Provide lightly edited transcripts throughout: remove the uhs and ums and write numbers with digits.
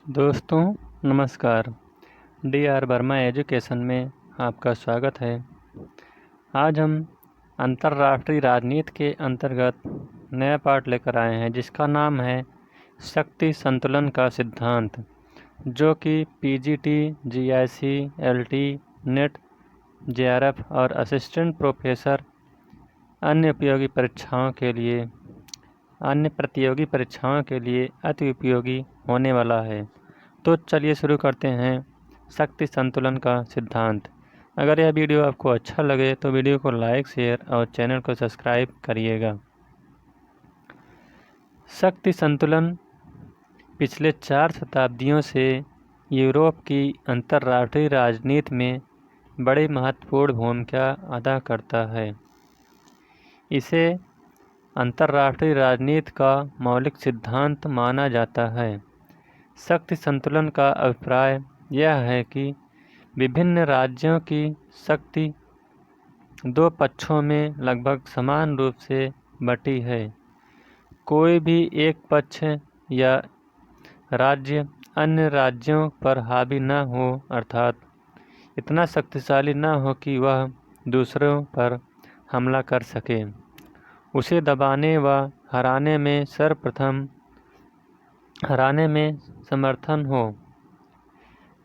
दोस्तों नमस्कार। DR. Verma education में आपका स्वागत है। आज हम अंतर्राष्ट्रीय राजनीति के अंतर्गत नया पाठ लेकर आए हैं जिसका नाम है शक्ति संतुलन का सिद्धांत, जो कि PGT, GIC, LT, net, JRF और असिस्टेंट प्रोफेसर अन्य प्रतियोगी परीक्षाओं के लिए अति उपयोगी होने वाला है। तो चलिए शुरू करते हैं शक्ति संतुलन का सिद्धांत। अगर यह वीडियो आपको अच्छा लगे तो वीडियो को लाइक, शेयर और चैनल को सब्सक्राइब करिएगा। शक्ति संतुलन पिछले 4 शताब्दियों से यूरोप की अंतर्राष्ट्रीय राजनीति में बड़ी महत्वपूर्ण भूमिका अदा करता है। इसे अंतर्राष्ट्रीय राजनीति का मौलिक सिद्धांत माना जाता है। शक्ति संतुलन का अभिप्राय यह है कि विभिन्न राज्यों की शक्ति दो पक्षों में लगभग समान रूप से बटी है। कोई भी एक पक्ष या राज्य अन्य राज्यों पर हावी न हो, अर्थात इतना शक्तिशाली न हो कि वह दूसरों पर हमला कर सके। उसे दबाने व हराने में समर्थन हो।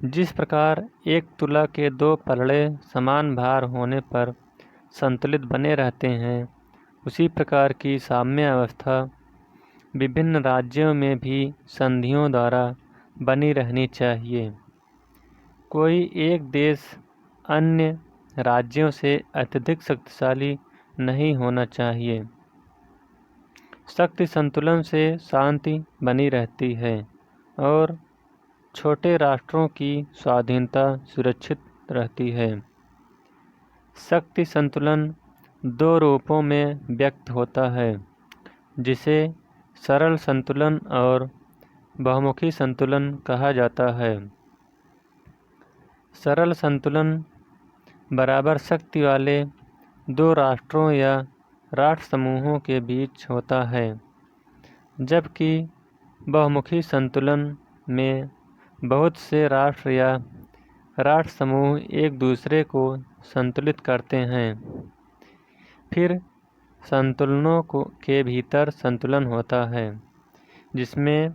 जिस प्रकार एक तुला के 2 पलड़े समान भार होने पर संतुलित बने रहते हैं, उसी प्रकार की साम्य अवस्था विभिन्न राज्यों में भी संधियों द्वारा बनी रहनी चाहिए। कोई एक देश अन्य राज्यों से अत्यधिक शक्तिशाली नहीं होना चाहिए। शक्ति संतुलन से शांति बनी रहती है और छोटे राष्ट्रों की स्वाधीनता सुरक्षित रहती है। शक्ति संतुलन 2 रूपों में व्यक्त होता है, जिसे सरल संतुलन और बहुमुखी संतुलन कहा जाता है। सरल संतुलन बराबर शक्ति वाले 2 राष्ट्रों या राष्ट्र समूहों के बीच होता है, जबकि बहुमुखी संतुलन में बहुत से राष्ट्र या राष्ट्र समूह एक दूसरे को संतुलित करते हैं। फिर संतुलनों के भीतर संतुलन होता है, जिसमें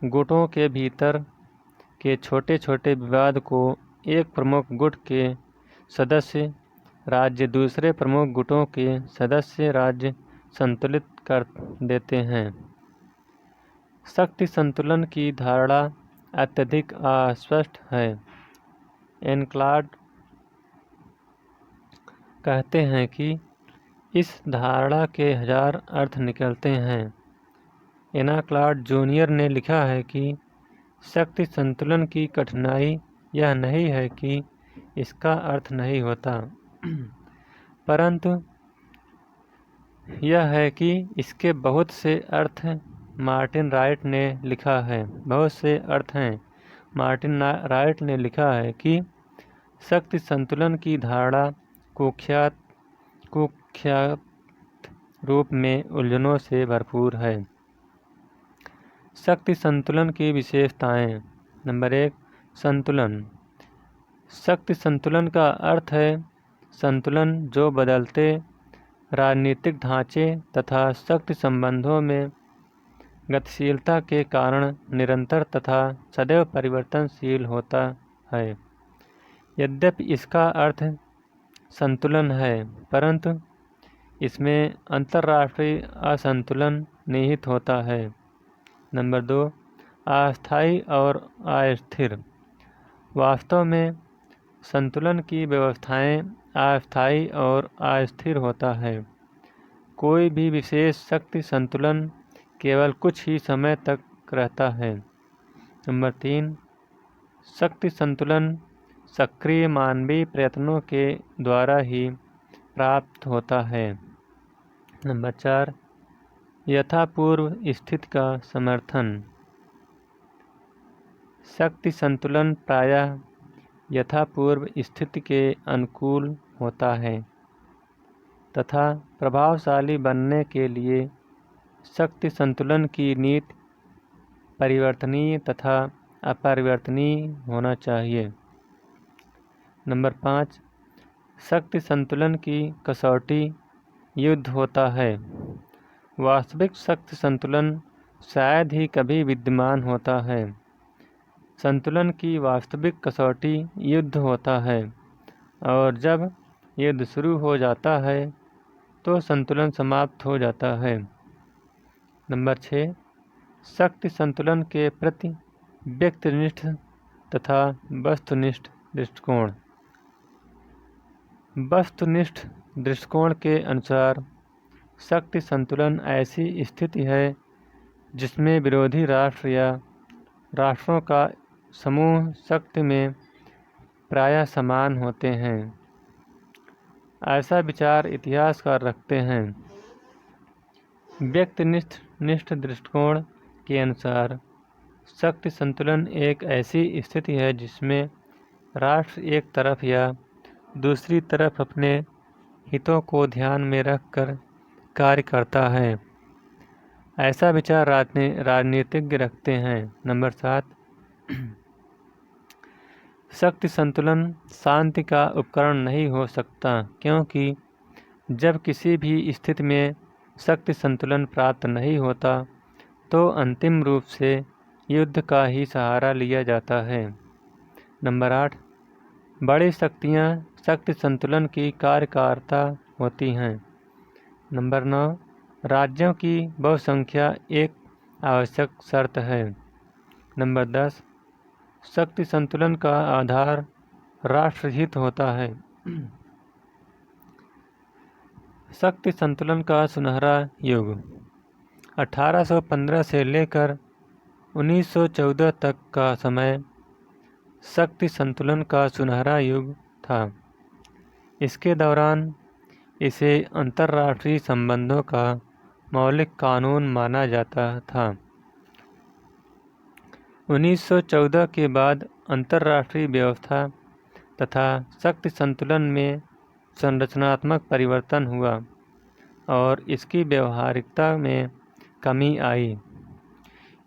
गुटों के भीतर के छोटे छोटे विवाद को एक प्रमुख गुट के सदस्य राज्य दूसरे प्रमुख गुटों के सदस्य राज्य संतुलित कर देते हैं। शक्ति संतुलन की धारणा अत्यधिक अस्पष्ट है। एनक्लाड कहते हैं कि इस धारणा के 1000 अर्थ निकलते हैं। एनाक्लाड जूनियर ने लिखा है कि शक्ति संतुलन की कठिनाई यह नहीं है कि इसका अर्थ नहीं होता, परंतु यह है कि इसके बहुत से अर्थ मार्टिन राइट ने लिखा है। बहुत से अर्थ हैं। मार्टिन राइट ने लिखा है कि शक्ति संतुलन की धारणा कुख्यात रूप में उलझनों से भरपूर है। शक्ति संतुलन की विशेषताएं। नंबर 1, संतुलन। शक्ति संतुलन का अर्थ है संतुलन जो बदलते राजनीतिक ढांचे तथा शक्ति संबंधों में गतिशीलता के कारण निरंतर तथा सदैव परिवर्तनशील होता है। यद्यपि इसका अर्थ संतुलन है, परंतु इसमें अंतर्राष्ट्रीय असंतुलन निहित होता है। नंबर 2, अस्थायी और अस्थिर। वास्तव में संतुलन की व्यवस्थाएं अस्थायी और अस्थिर होता है। कोई भी विशेष शक्ति संतुलन केवल कुछ ही समय तक रहता है। नंबर 3, शक्ति संतुलन सक्रिय मानवीय प्रयत्नों के द्वारा ही प्राप्त होता है। नंबर 4, यथापूर्व स्थिति का समर्थन। शक्ति संतुलन प्रायः यथापूर्व स्थिति के अनुकूल होता है तथा प्रभावशाली बनने के लिए शक्ति संतुलन की नीति परिवर्तनीय तथा अपरिवर्तनीय होना चाहिए। नंबर 5, शक्ति संतुलन की कसौटी युद्ध होता है। वास्तविक शक्ति संतुलन शायद ही कभी विद्यमान होता है। संतुलन की वास्तविक कसौटी युद्ध होता है, और जब युद्ध शुरू हो जाता है तो संतुलन समाप्त हो जाता है। नंबर 6, शक्ति संतुलन के प्रति व्यक्तिनिष्ठ तथा वस्तुनिष्ठ दृष्टिकोण। वस्तुनिष्ठ दृष्टिकोण के अनुसार शक्ति संतुलन ऐसी स्थिति है जिसमें विरोधी राष्ट्र या राष्ट्रों का समूह शक्ति में प्रायः समान होते हैं। ऐसा विचार इतिहासकार रखते हैं। व्यक्तिनिष्ठ दृष्टिकोण के अनुसार शक्ति संतुलन एक ऐसी स्थिति है जिसमें राष्ट्र एक तरफ या दूसरी तरफ अपने हितों को ध्यान में रखकर कार्य करता है। ऐसा विचार राजनीतिज्ञ रखते हैं। नंबर 7, शक्ति संतुलन शांति का उपकरण नहीं हो सकता, क्योंकि जब किसी भी स्थिति में शक्ति संतुलन प्राप्त नहीं होता तो अंतिम रूप से युद्ध का ही सहारा लिया जाता है। नंबर 8, बड़ी शक्तियाँ शक्ति संतुलन की कार्यकारिता होती हैं। नंबर 9, राज्यों की बहुसंख्या एक आवश्यक शर्त है। नंबर 10, शक्ति संतुलन का आधार राष्ट्रहित होता है। शक्ति संतुलन का सुनहरा युग 1815 से लेकर 1914 तक का समय शक्ति संतुलन का सुनहरा युग था। इसके दौरान इसे अंतर्राष्ट्रीय संबंधों का मौलिक कानून माना जाता था। 1914 के बाद अंतर्राष्ट्रीय व्यवस्था तथा शक्ति संतुलन में संरचनात्मक परिवर्तन हुआ और इसकी व्यवहारिकता में कमी आई।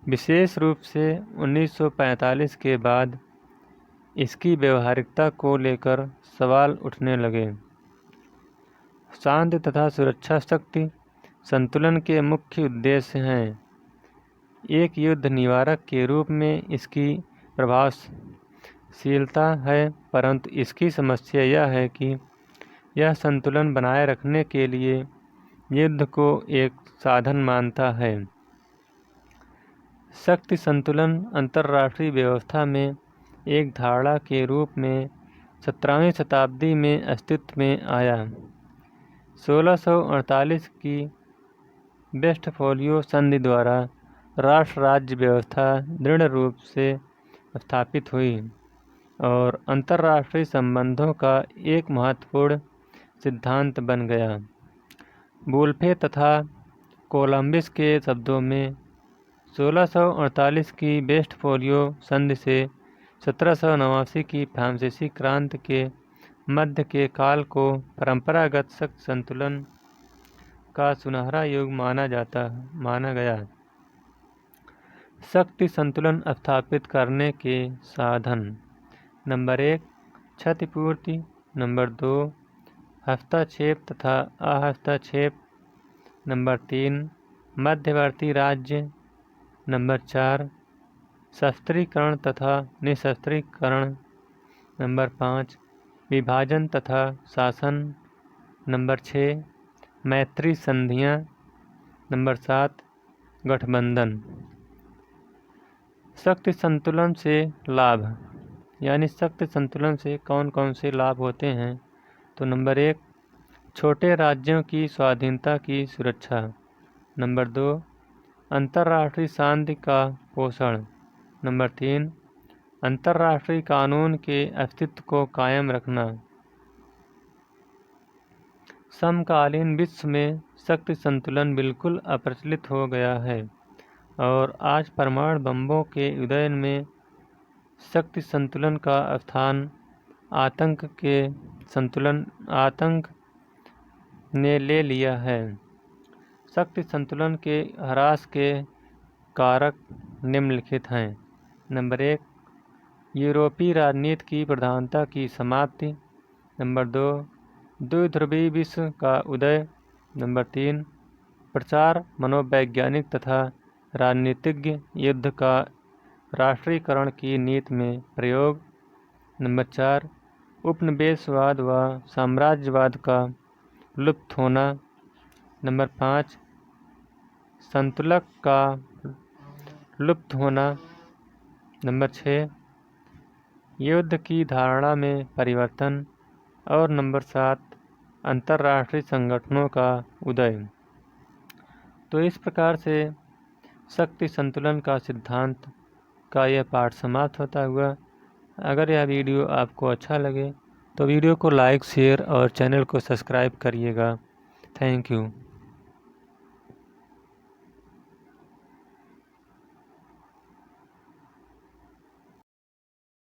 विशेष रूप से 1945 के बाद इसकी व्यवहारिकता को लेकर सवाल उठने लगे। शांति तथा सुरक्षा शक्ति संतुलन के मुख्य उद्देश्य हैं। एक युद्ध निवारक के रूप में इसकी प्रभावशीलता है, परंतु इसकी समस्या यह है कि यह संतुलन बनाए रखने के लिए युद्ध को एक साधन मानता है। शक्ति संतुलन अंतर्राष्ट्रीय व्यवस्था में एक धारणा के रूप में 17वीं शताब्दी में अस्तित्व में आया। 1648 की वेस्टफोलियो संधि द्वारा राष्ट्र राज्य व्यवस्था दृढ़ रूप से स्थापित हुई और अंतर्राष्ट्रीय संबंधों का एक महत्वपूर्ण सिद्धांत बन गया। वुल्फे तथा कोलंबस के शब्दों में 1648 की वेस्टफोलियो संधि से 1789 की फ्रांसीसी क्रांति के मध्य के काल को परंपरागत शक्ति संतुलन का सुनहरा युग माना गया। शक्ति संतुलन स्थापित करने के साधन। नंबर 1, क्षतिपूर्ति। नंबर 2, हस्तक्षेप तथा अहस्तक्षेप। नंबर 3, मध्यवर्ती राज्य। नंबर 4, शस्त्रीकरण तथा निशस्त्रीकरण। नंबर 5, विभाजन तथा शासन। नंबर 6, मैत्री संधियाँ। नंबर 7, गठबंधन। शक्ति संतुलन से लाभ, यानी शक्ति संतुलन से कौन कौन से लाभ होते हैं। तो नंबर 1, छोटे राज्यों की स्वाधीनता की सुरक्षा। नंबर 2, अंतर्राष्ट्रीय शांति का पोषण। नंबर 3, अंतर्राष्ट्रीय कानून के अस्तित्व को कायम रखना। समकालीन विश्व में शक्ति संतुलन बिल्कुल अप्रचलित हो गया है और आज परमाणु बमों के उदय में शक्ति संतुलन का स्थान आतंक ने ले लिया है। शक्ति संतुलन के ह्रास के कारक निम्नलिखित हैं। नंबर 1, यूरोपीय राजनीति की प्रधानता की समाप्ति। नंबर 2, द्विध्रुवीय विश्व का उदय। नंबर 3, प्रचार मनोवैज्ञानिक तथा राजनीतिज्ञ युद्ध का राष्ट्रीयकरण की नीति में प्रयोग। नंबर 4, उपनिवेशवाद व साम्राज्यवाद का लुप्त होना। नंबर 5, संतुलक का लुप्त होना। नंबर 6, युद्ध की धारणा में परिवर्तन। और नंबर 7, अंतर्राष्ट्रीय संगठनों का उदय। तो इस प्रकार से शक्ति संतुलन का सिद्धांत का यह पाठ समाप्त होता हुआ। अगर यह वीडियो आपको अच्छा लगे तो वीडियो को लाइक, शेयर और चैनल को सब्सक्राइब करिएगा। Thank you.